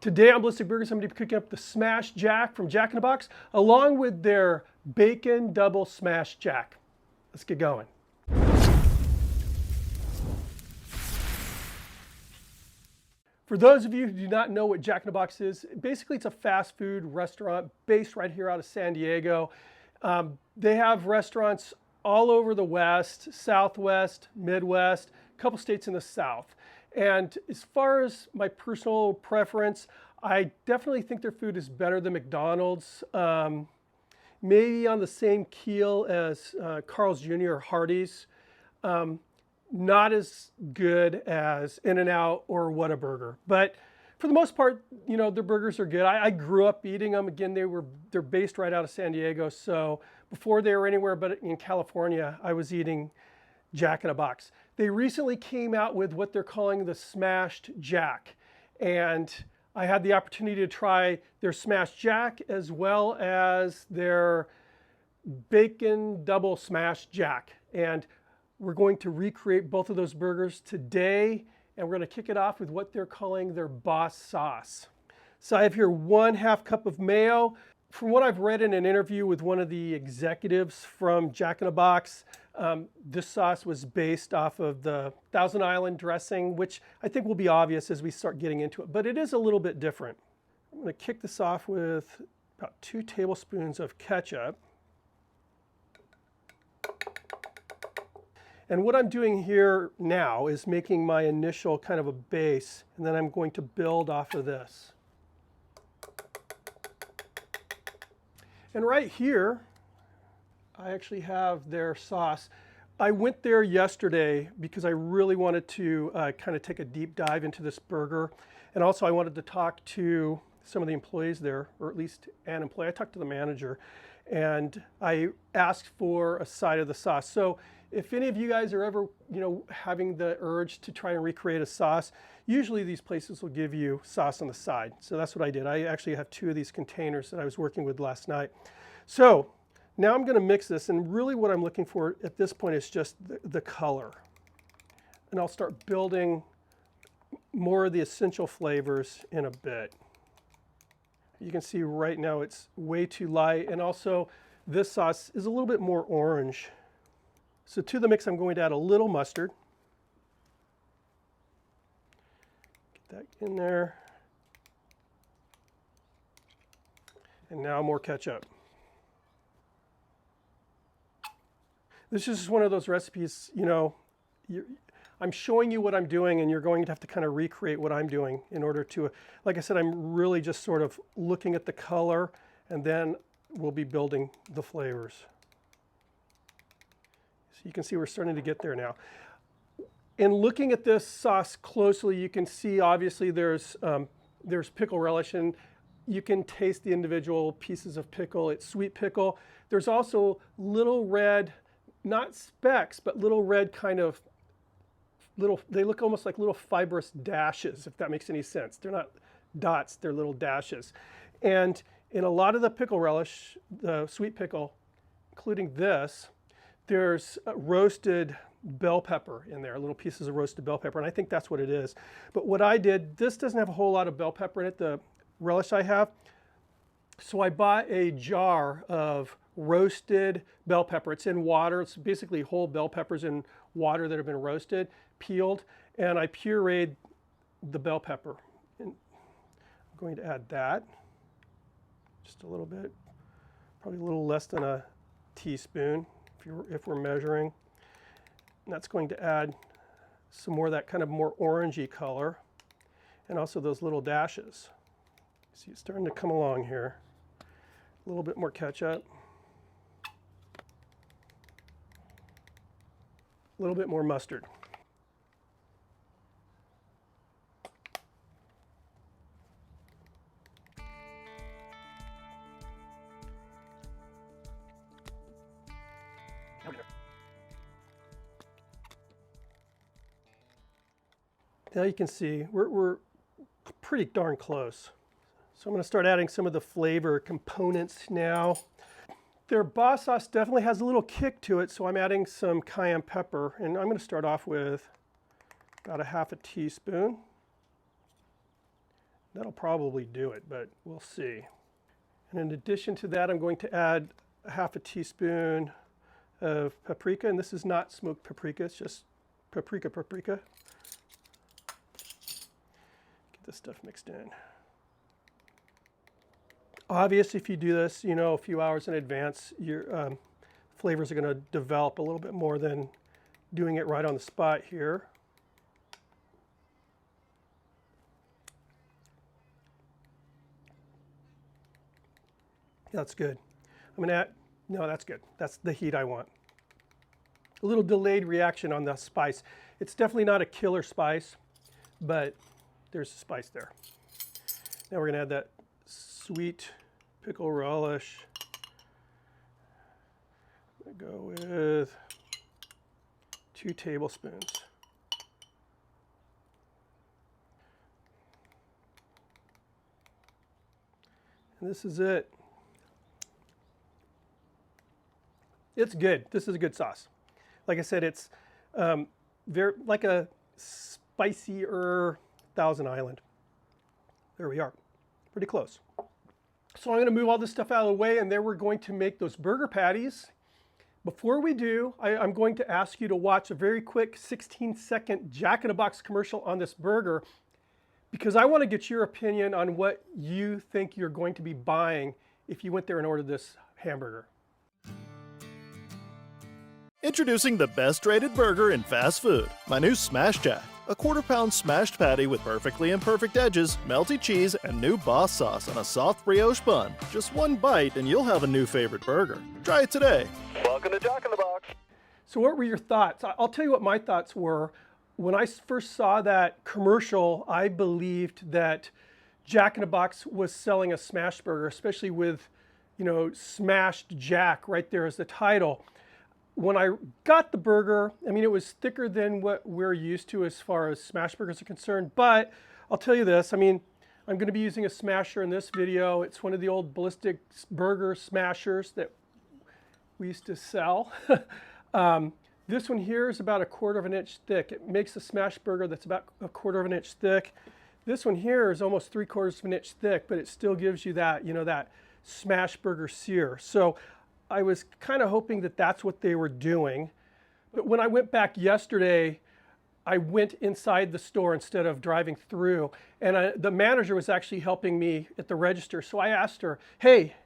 Today on Ballistic Burgers, I'm going to be cooking up the Smash Jack from Jack in the Box, along with their Bacon Double Smash Jack. Let's get going. For those of you who do not know what Jack in the Box is, basically it's a fast food restaurant based right here out of San Diego. They have restaurants all over the West, Southwest, Midwest, a couple states in the South. And as far as my personal preference, I definitely think their food is better than McDonald's. Maybe on the same keel as Carl's Jr. or Hardee's. Not as good as In-N-Out or Whataburger, but for the most part, you know, their burgers are good. I grew up eating them. Again, they're based right out of San Diego, so before they were anywhere but in California, I was eating Jack in the Box. They recently came out with what they're calling the Smashed Jack, and I had the opportunity to try their Smashed Jack as well as their Bacon Double Smash Jack, and we're going to recreate both of those burgers today, and we're going to kick it off with what they're calling their boss sauce. So I have here 1/2 cup of mayo. From what I've read in an interview with one of the executives from Jack in the Box, this sauce was based off of the Thousand Island dressing, which I think will be obvious as we start getting into it, but it is a little bit different. I'm going to kick this off with about 2 tablespoons of ketchup. And what I'm doing here now is making my initial kind of a base, and then I'm going to build off of this. And right here, I actually have their sauce. I went there yesterday because I really wanted to kind of take a deep dive into this burger. And also I wanted to talk to some of the employees there, or at least an employee. I talked to the manager, and I asked for a side of the sauce. So if any of you guys are ever, you know, having the urge to try and recreate a sauce, usually these places will give you sauce on the side. So that's what I did. I actually have 2 of these containers that I was working with last night. So now I'm going to mix this, and really what I'm looking for at this point is just the color. And I'll start building more of the essential flavors in a bit. You can see right now it's way too light, and also this sauce is a little bit more orange. So to the mix, I'm going to add a little mustard. Get that in there. And now more ketchup. This is just one of those recipes, you know, I'm showing you what I'm doing, and you're going to have to kind of recreate what I'm doing in order to, like I said, I'm really just sort of looking at the color, and then we'll be building the flavors. So you can see we're starting to get there now. In looking at this sauce closely, you can see obviously there's pickle relish, and you can taste the individual pieces of pickle. It's sweet pickle. There's also little red, not specks, but little red kind of they look almost like little fibrous dashes, if that makes any sense. They're not dots, they're little dashes. And in a lot of the pickle relish, the sweet pickle, including this, there's roasted bell pepper in there, little pieces of roasted bell pepper, and I think that's what it is. But what I did, this doesn't have a whole lot of bell pepper in it, the relish I have. So I bought a jar of roasted bell pepper. It's in water. It's basically whole bell peppers in water that have been roasted, peeled, and I pureed the bell pepper. And I'm going to add that, just a little bit, probably a little less than a teaspoon if we're measuring. And that's going to add some more of that kind of more orangey color, and also those little dashes. See, it's starting to come along here. A little bit more ketchup. A little bit more mustard. Now you can see we're pretty darn close. So I'm going to start adding some of the flavor components now. Their boss sauce definitely has a little kick to it, so I'm adding some cayenne pepper, and I'm going to start off with about a 1/2 teaspoon. That'll probably do it, but we'll see. And in addition to that, I'm going to add a half a teaspoon of paprika, and this is not smoked paprika, it's just paprika. Get this stuff mixed in. Obviously, if you do this, you know, a few hours in advance, your flavors are going to develop a little bit more than doing it right on the spot here. That's good. I'm going to add, no, that's good. That's the heat I want. A little delayed reaction on the spice. It's definitely not a killer spice, but there's a spice there. Now we're going to add that sweet pickle relish. I'm going to go with 2 tablespoons. And this is it. It's good. This is a good sauce. Like I said, it's very like a spicier Thousand Island. There we are. Pretty close. So I'm going to move all this stuff out of the way, and then we're going to make those burger patties. Before we do, I'm going to ask you to watch a very quick 16-second Jack in the Box commercial on this burger, because I want to get your opinion on what you think you're going to be buying if you went there and ordered this hamburger. Introducing the best rated burger in fast food, my new Smash Jack. A quarter-pound smashed patty with perfectly imperfect edges, melty cheese, and new boss sauce on a soft brioche bun. Just one bite and you'll have a new favorite burger. Try it today. Welcome to Jack in the Box. So what were your thoughts? I'll tell you what my thoughts were. When I first saw that commercial, I believed that Jack in the Box was selling a smash burger, especially with, you know, Smashed Jack right there as the title. When I got the burger, I mean, it was thicker than what we're used to as far as smash burgers are concerned, but I'll tell you this, I mean, I'm going to be using a smasher in this video. It's one of the old Ballistic Burger smashers that we used to sell. This one here is about 1/4 of an inch thick. It makes a smash burger that's about 1/4 of an inch thick. This one here is almost 3/4 of an inch thick, but it still gives you that, you know, that smash burger sear. So I was kind of hoping that that's what they were doing. But when I went back yesterday, I went inside the store instead of driving through. And the manager was actually helping me at the register. So I asked her, hey,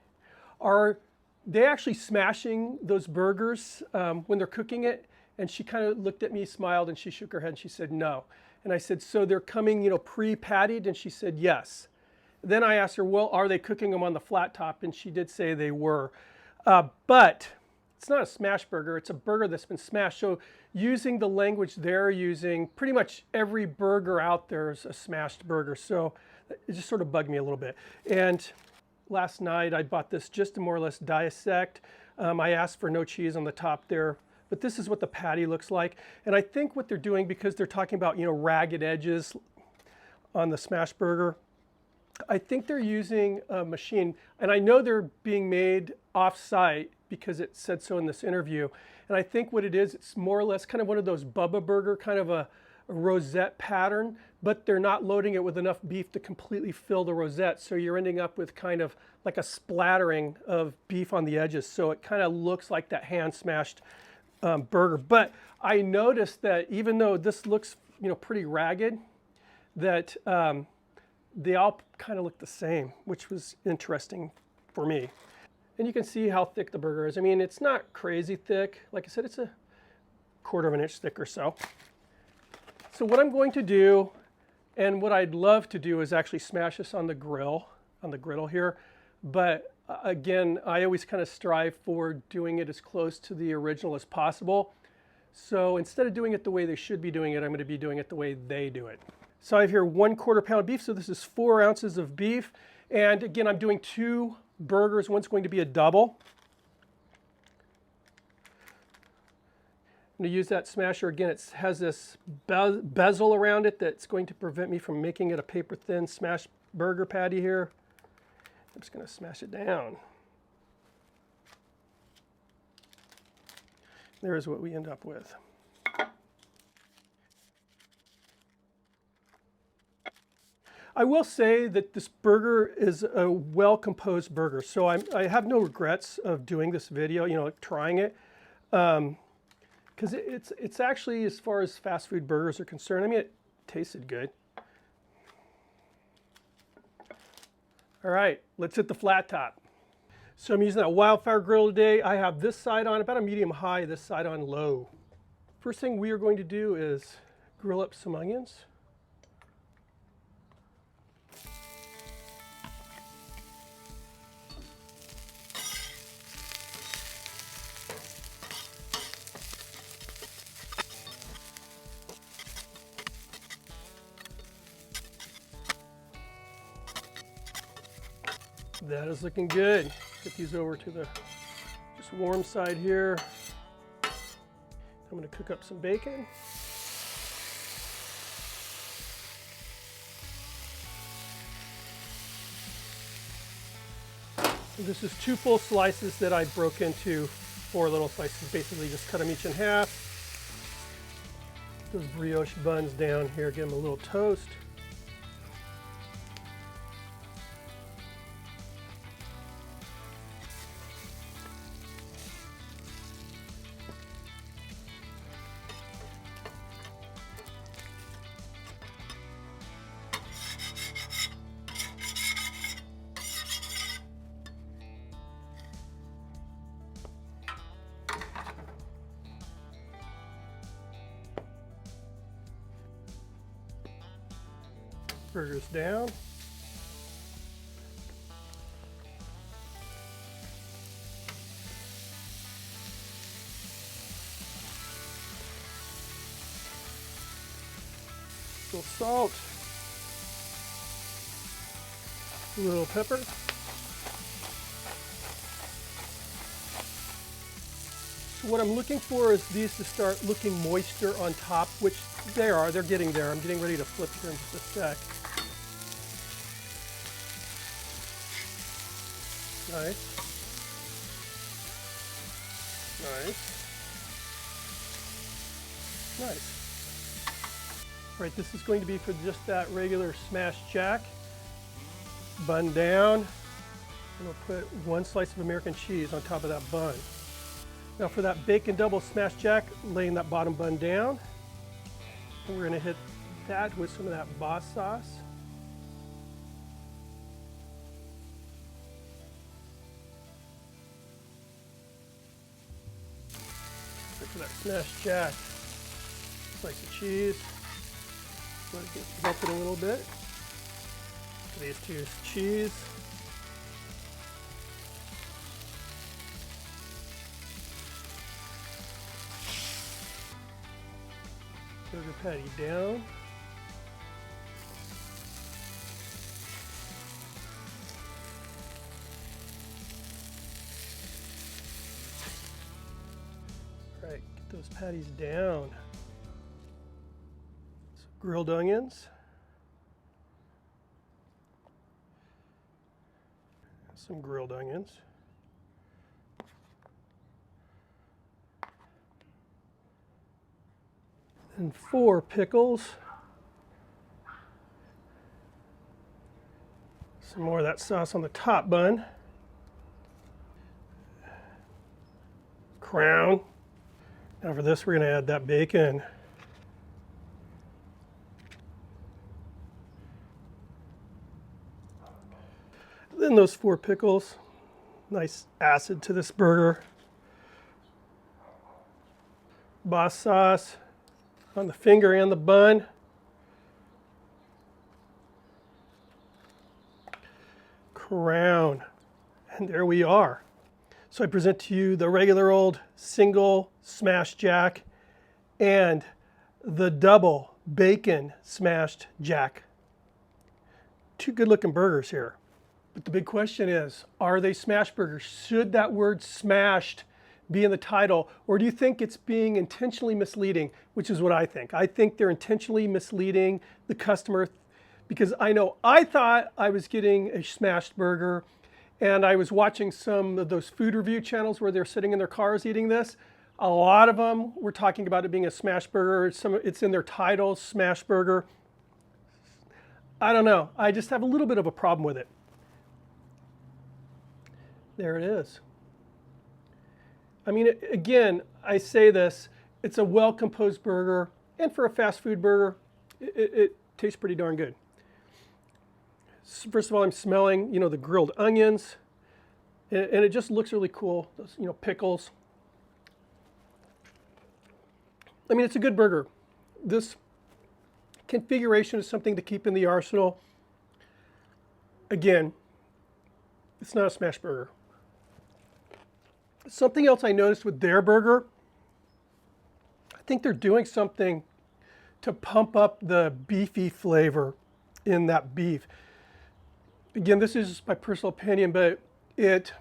are they actually smashing those burgers when they're cooking it? And she kind of looked at me, smiled, and she shook her head and she said, no. And I said, so they're coming, you know, pre-pattied? And she said, yes. Then I asked her, well, are they cooking them on the flat top? And she did say they were. But it's not a smash burger, it's a burger that's been smashed. So using the language they're using, pretty much every burger out there is a smashed burger. So it just sort of bugged me a little bit. And last night I bought this just to more or less dissect. I asked for no cheese on the top there, but this is what the patty looks like. And I think what they're doing, because they're talking about, you know, ragged edges on the smash burger, I think they're using a machine, and I know they're being made off-site because it said so in this interview. And I think what it is, it's more or less kind of one of those Bubba Burger, kind of a rosette pattern, but they're not loading it with enough beef to completely fill the rosette. So you're ending up with kind of like a splattering of beef on the edges. So it kind of looks like that hand-smashed burger. But I noticed that even though this looks, you know, pretty ragged, that they all kind of look the same, which was interesting for me. And you can see how thick the burger is. I mean, it's not crazy thick. Like I said, it's 1/4 of an inch thick or so. So what I'm going to do, and what I'd love to do, is actually smash this on the griddle here. But again, I always kind of strive for doing it as close to the original as possible. So instead of doing it the way they should be doing it, I'm going to be doing it the way they do it. So I have here 1/4 pound beef, so this is 4 ounces of beef. And again, I'm doing 2 burgers. One's going to be a double. I'm going to use that smasher. Again, it has this bezel around it that's going to prevent me from making it a paper thin smashed burger patty here. I'm just going to smash it down. There's what we end up with. I will say that this burger is a well-composed burger, so I have no regrets of doing this video, you know, like trying it. Because it's actually, as far as fast food burgers are concerned, I mean, it tasted good. All right, let's hit the flat top. So I'm using that Wildfire grill today. I have this side on about a medium high, this side on low. First thing we are going to do is grill up some onions. That is looking good. Get these over to the just warm side here. I'm going to cook up some bacon. And this is 2 full slices that I broke into 4 little slices. Basically just cut them each in half. Those brioche buns down here, give them a little toast. Burgers down. A little salt. A little pepper. So what I'm looking for is these to start looking moisture on top, which they are. They're getting there. I'm getting ready to flip here in just a sec. Nice. Nice. Nice. All right, this is going to be for just that regular smashed jack. Bun down. I'm going to put 1 slice of American cheese on top of that bun. Now for that bacon double smashed jack, laying that bottom bun down. And we're going to hit that with some of that boss sauce. For that smashed jack, slice of cheese. Let it get melted a little bit. These 2 cheese. Burger patty down. All right, get those patties down. Some grilled onions. Some grilled onions. And 4 pickles. Some more of that sauce on the top bun. Crown. Now for this, we're going to add that bacon. Then those 4 pickles. Nice acid to this burger. Boss sauce on the finger and the bun. Crown. And there we are. So I present to you the regular old single smashed jack and the double bacon smashed jack. 2 good looking burgers here. But the big question is, are they smash burgers? Should that word smashed be in the title, or do you think it's being intentionally misleading, which is what I think. I think they're intentionally misleading the customer, because I know I thought I was getting a smashed burger, and I was watching some of those food review channels where they're sitting in their cars eating this. A lot of them were talking about it being a smash burger. It's in their titles, smash burger. I don't know. I just have a little bit of a problem with it. There it is. I mean, again, I say this, it's a well-composed burger, and for a fast food burger, it tastes pretty darn good. First of all, I'm smelling, you know, the grilled onions, and it just looks really cool. Those, you know, pickles. I mean, it's a good burger. This configuration is something to keep in the arsenal. Again, it's not a Smashburger. Something else I noticed with their burger, I think they're doing something to pump up the beefy flavor in that beef. Again, this is my personal opinion, but it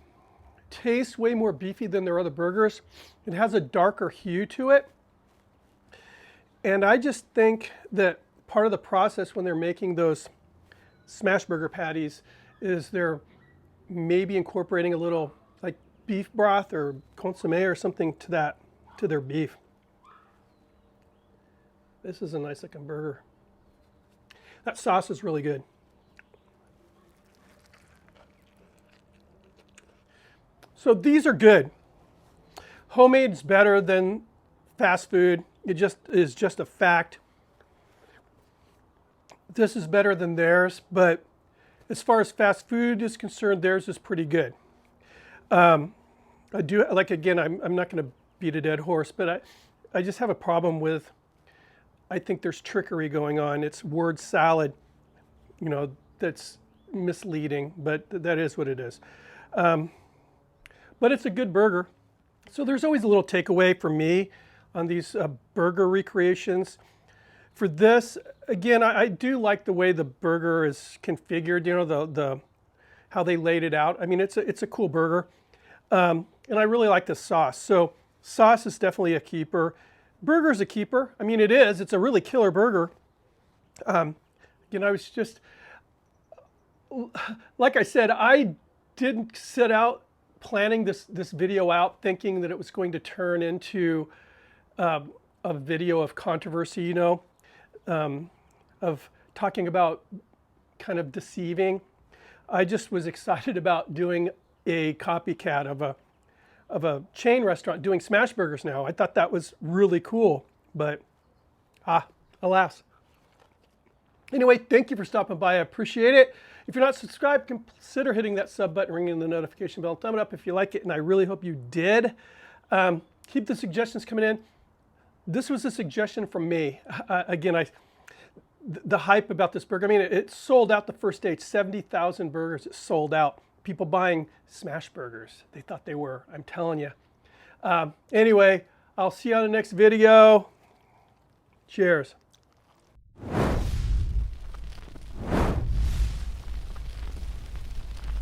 tastes way more beefy than their other burgers. It has a darker hue to it. And I just think that part of the process when they're making those Smashburger patties is they're maybe incorporating a little like beef broth or consomme or something to their beef. This is a nice looking burger. That sauce is really good. So these are good. Homemade's better than fast food. It just is just a fact. This is better than theirs, but as far as fast food is concerned, theirs is pretty good. I do, like, again, I'm not going to beat a dead horse, but I just have a problem with, I think there's trickery going on. It's word salad, you know, that's misleading, but that is what it is. But it's a good burger. So there's always a little takeaway for me on these burger recreations. For this, again, I do like the way the burger is configured, you know, how they laid it out. I mean, it's a cool burger. And I really like the sauce. So sauce is definitely a keeper. Burger's a keeper. I mean, it is. It's a really killer burger. Again, I was just, like I said, I didn't set out planning this video out thinking that it was going to turn into a video of controversy, you know, of talking about kind of deceiving. I just was excited about doing a copycat of a chain restaurant doing Smashburgers now. I thought that was really cool, but alas. Anyway, thank you for stopping by. I appreciate it. If you're not subscribed, consider hitting that sub button, ringing the notification bell, thumb it up if you like it, and I really hope you did. Keep the suggestions coming in. This was a suggestion from me. Again, the hype about this burger, I mean, it sold out the first day. 70,000 burgers, it sold out. People buying Smashburgers. They thought they were, I'm telling you. Anyway, I'll see you on the next video. Cheers.